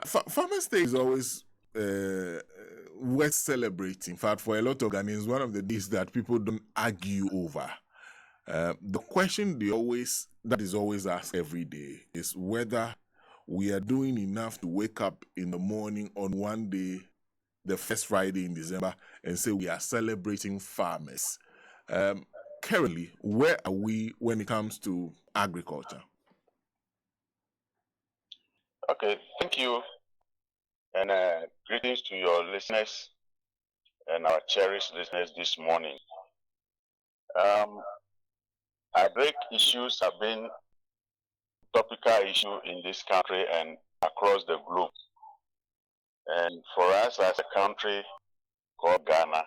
Farmers Day is always worth celebrating. In fact, for a lot of Ghanaians, one of the days that people don't argue over. The question that is always asked every day is whether we are doing enough to wake up in the morning on one day, the first Friday in December, and say we are celebrating farmers. Currently, where are we when it comes to agriculture? Okay, thank you, and greetings to your listeners and our cherished listeners this morning. Agric issues have been topical issue in this country and across the globe. And for us as a country called Ghana,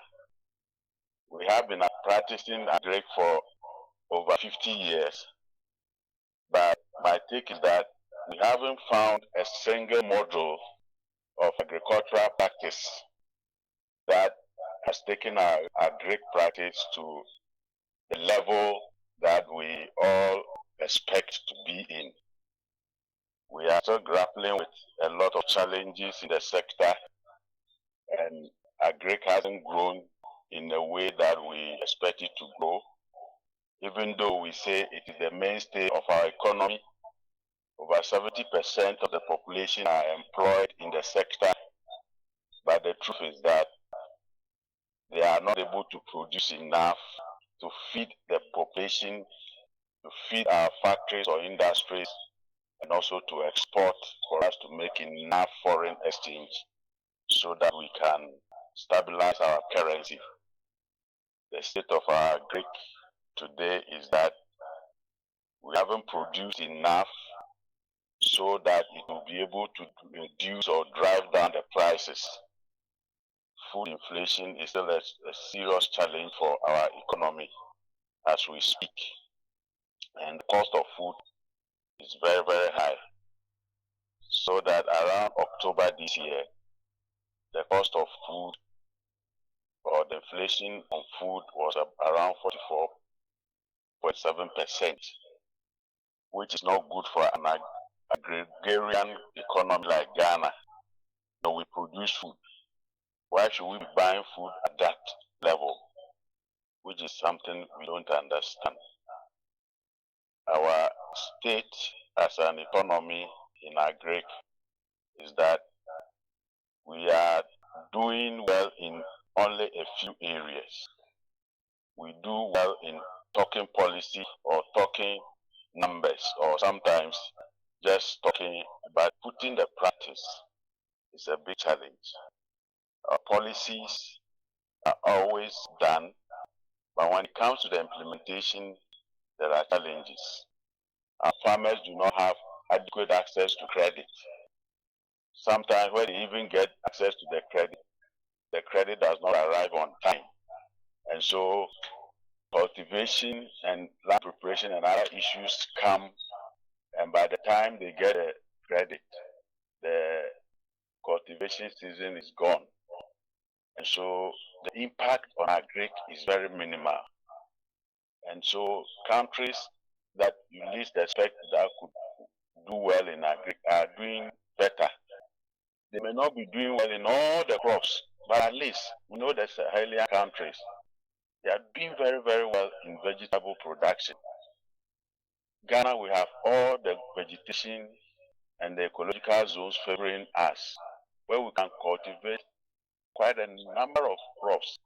we have been practicing Agric for over 50 years. But my take is that we haven't found a single model of agricultural practice that has taken our Agric practice to the level that we all expect to be in. We are still grappling with a lot of challenges in the sector, and Agric hasn't grown in the way that we expect it to grow, even though we say it is the mainstay of our economy. Over 70% of the population are employed in the sector, but the truth is that they are not able to produce enough to feed the population, to feed our factories or industries, and also to export for us to make enough foreign exchange so that we can stabilize our currency. The state of our Agric today is that we haven't produced enough so that it will be able to reduce or drive down the prices. Food inflation is still a serious challenge for our economy as we speak, and the cost of food is very, very high. So that around October this year, the cost of food or the inflation on food was around 44.7%, which is not good for an agrarian economy like Ghana. So we produce food. Why should we be buying food at that level? Which is something we don't understand. Our state as an economy in Agric is that we are doing well in only a few areas. We do well in talking policy or talking numbers, or sometimes just talking, but putting the practice is a big challenge. Our policies are always done, but when it comes to the implementation, there are challenges. Our farmers do not have adequate access to credit. Sometimes when they even get access to the credit does not arrive on time. And so cultivation and land preparation and other issues come, and by the time they get a credit, the cultivation season is gone. And so the impact on Agric is very minimal. And so countries that you least expect that could do well in Agric are doing better. They may not be doing well in all the crops, but at least we know that Sahaelian countries, they are doing very, very well in vegetable production. Ghana, we have all the vegetation and the ecological zones favoring us, where we can cultivate quite a number of crops.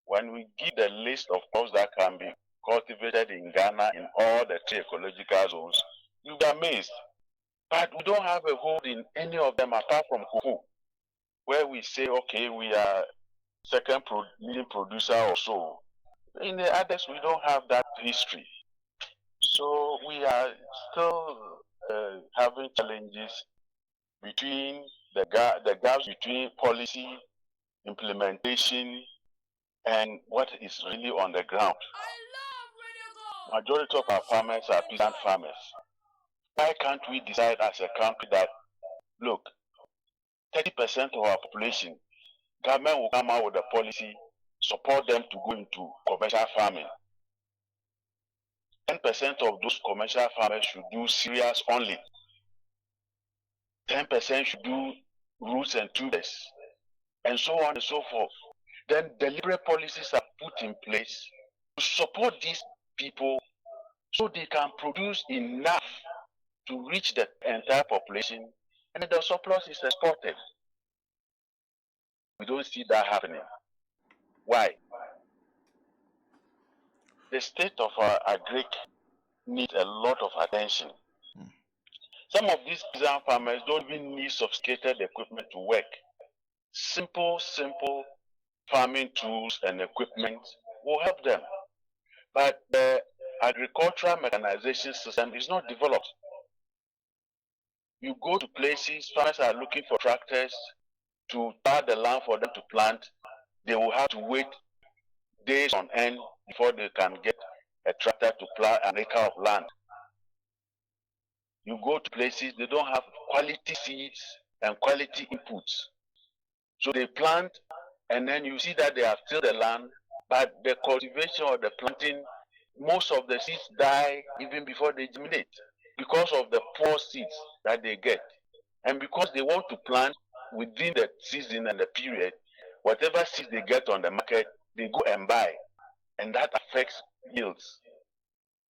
When we give the list of crops that can be cultivated in Ghana in all the 3 ecological zones, you'll be amazed. But we don't have a hold in any of them apart from cocoa, where we say, okay, we are second leading producer or so. In the others, we don't have that history. So we are still having challenges between the gaps between policy implementation and what is really on the ground. Majority of our farmers are peasant farmers. Why can't we decide as a country that, look, 30% of our population, government will come out with a policy, support them to go into commercial farming. 10% of those commercial farmers should do cereals only. 10% should do roots and tubers, and so on and so forth. Then deliberate policies are put in place to support these people so they can produce enough to reach the entire population, and the surplus is exported. We don't see that happening. Why? The state of our agric needs a lot of attention. Some of these peasant farmers don't even need sophisticated equipment to work. Simple farming tools and equipment will help them. But the agricultural mechanization system is not developed. You go to places, farmers are looking for tractors to plow the land for them to plant. They will have to wait days on end before they can get a tractor to plow an acre of land. You go to places, they don't have quality seeds and quality inputs. So they plant, and then you see that they have tilled the land, but the cultivation or the planting, most of the seeds die even before they germinate because of the poor seeds that they get. And because they want to plant within the season and the period, whatever seeds they get on the market, they go and buy, and that affects yields.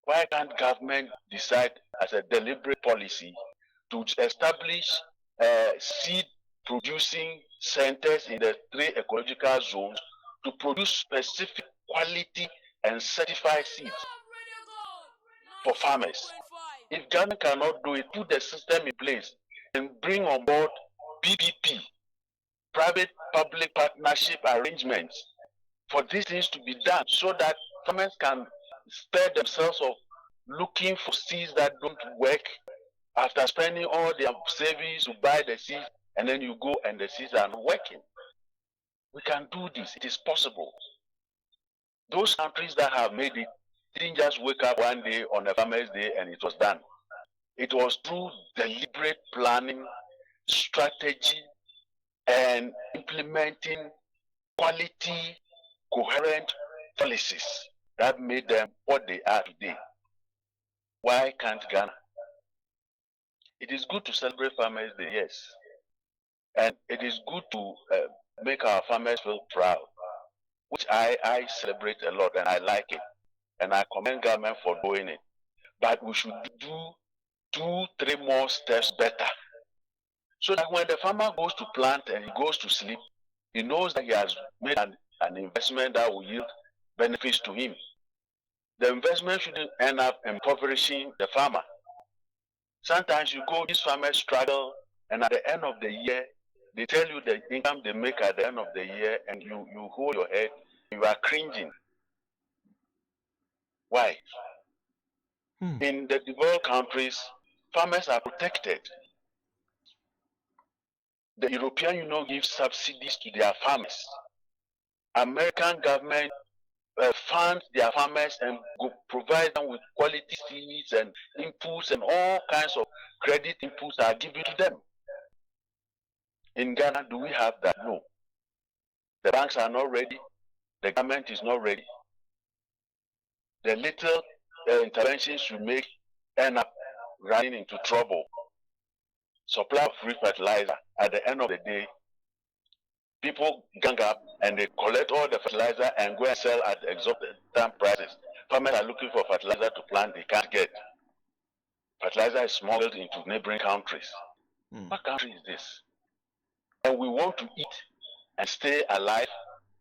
Why can't government decide as a deliberate policy to establish seed producing centers in the 3 ecological zones to produce specific quality and certified seeds for farmers? If government cannot do it, put the system in place and bring on board PPP, private public partnership arrangements, for these things to be done so that farmers can spare themselves of looking for seeds that don't work after spending all their savings to buy the seeds, and then you go and the seeds are not working. We can do this. It is possible. Those countries that have made it didn't just wake up one day on a farmer's day and it was done. It was through deliberate planning, strategy, and implementing quality, coherent policies that made them what they are today. Why can't Ghana? It is good to celebrate Farmers Day, yes. And it is good to make our farmers feel proud, which I celebrate a lot and I like it. And I commend government for doing it. But we should do 2-3 more steps better. So that when the farmer goes to plant and he goes to sleep, he knows that he has made an investment that will yield benefits to him. The investment shouldn't end up impoverishing the farmer. Sometimes you go, these farmers struggle, and at the end of the year, they tell you the income they make at the end of the year, and you hold your head, you are cringing. Why? In the developed countries, farmers are protected. The European Union gives subsidies to their farmers. American government fund their farmers and provide them with quality seeds and inputs, and all kinds of credit inputs are given to them. In Ghana, do we have that? No. The banks are not ready. The government is not ready. The little interventions we make end up running into trouble. Supply of free fertilizer. At the end of the day, people gang up and they collect all the fertilizer and go and sell at exorbitant prices. Farmers are looking for fertilizer to plant, they can't get. Fertilizer is smuggled into neighboring countries. What country is this? And we want to eat and stay alive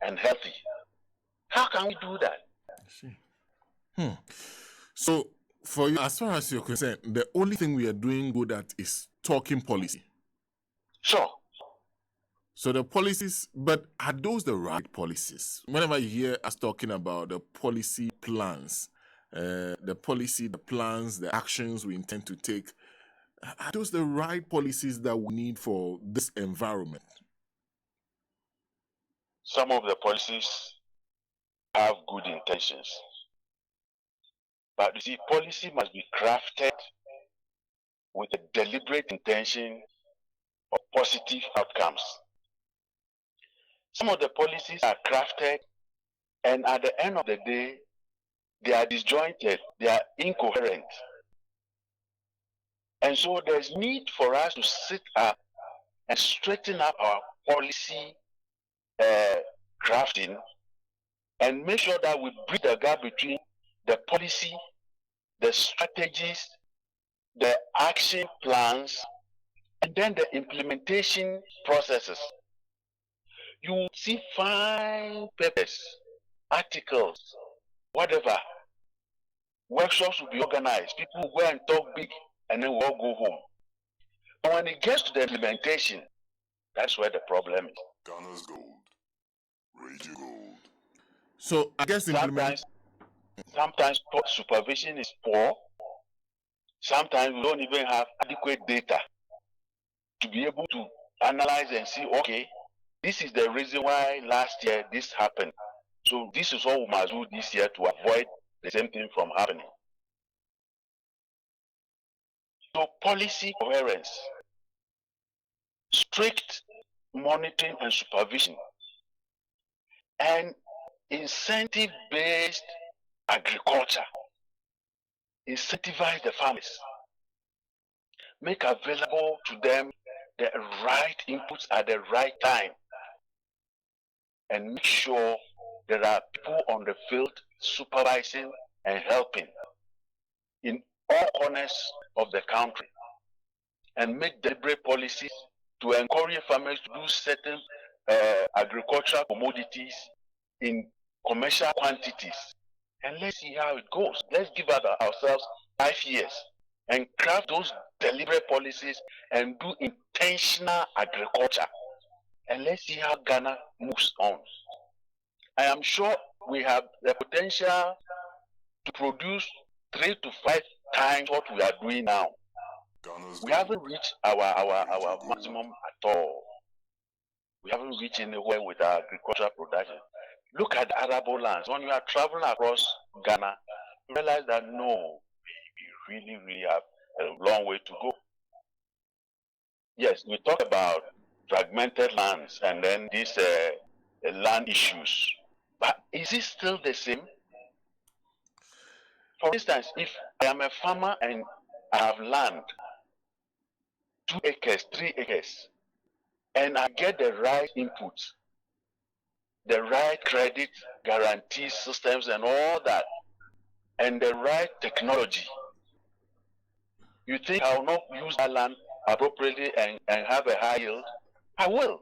and healthy. How can we do that? I see. So, for you, as far as you're concerned, the only thing we are doing good at is talking policy. Sure. So the policies, but are those the right policies? Whenever you hear us talking about the policy plans, the plans, the actions we intend to take, are those the right policies that we need for this environment? Some of the policies have good intentions. But you see, policy must be crafted with a deliberate intention of positive outcomes. Some of the policies are crafted, and at the end of the day, they are disjointed, they are incoherent. And so there's need for us to sit up and straighten up our policy crafting and make sure that we bridge the gap between the policy, the strategies, the action plans, and then the implementation processes. You will see fine papers, articles, whatever. Workshops will be organized. People will go and talk big, and then we'll all go home. But when it gets to the implementation, that's where the problem is. Ghana's gold, raging gold. So I guess sometimes supervision is poor. Sometimes we don't even have adequate data to be able to analyze and see, okay, this is the reason why last year this happened. So this is what we must do this year to avoid the same thing from happening. So policy coherence, strict monitoring and supervision, and incentive-based agriculture. Incentivize the farmers. Make available to them the right inputs at the right time. And make sure there are people on the field supervising and helping in all corners of the country. And make deliberate policies to encourage farmers to do certain agricultural commodities in commercial quantities. And let's see how it goes. Let's give ourselves 5 years and craft those deliberate policies and do intentional agriculture. And let's see how Ghana moves on. I am sure we have the potential to produce 3 to 5 times what we are doing now. We haven't reached our maximum at all. We haven't reached anywhere with our agricultural production. Look at the arable lands. When you are traveling across Ghana, you realize that no, we really have a long way to go. Yes, we talk about fragmented lands and then these land issues. But is it still the same? For instance, if I am a farmer and I have land, 2 acres, 3 acres, and I get the right inputs, the right credit guarantee systems and all that, and the right technology, you think I will not use that land appropriately and have a high yield? I will.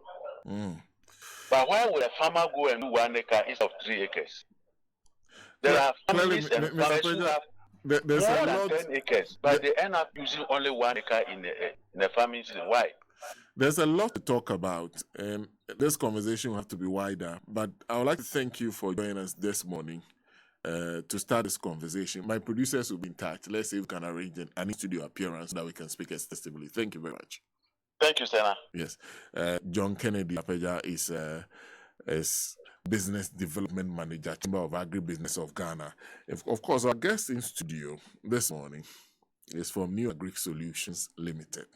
But why would a farmer go and do 1 acre instead of 3 acres? There are families and farmers who have more than 10 acres, but they end up using only 1 acre in a farming season. Why? There's a lot to talk about, and this conversation will have to be wider. But I would like to thank you for joining us this morning to start this conversation. My producers will be in touch. Let's see if we can arrange an in-studio appearance so that we can speak extensively. Thank you very much. Thank you, Senna. Yes. John Kennedy Apeja is Business Development Manager, Chamber of Agribusiness of Ghana. Of course, our guest in studio this morning is from New Agric Solutions Limited.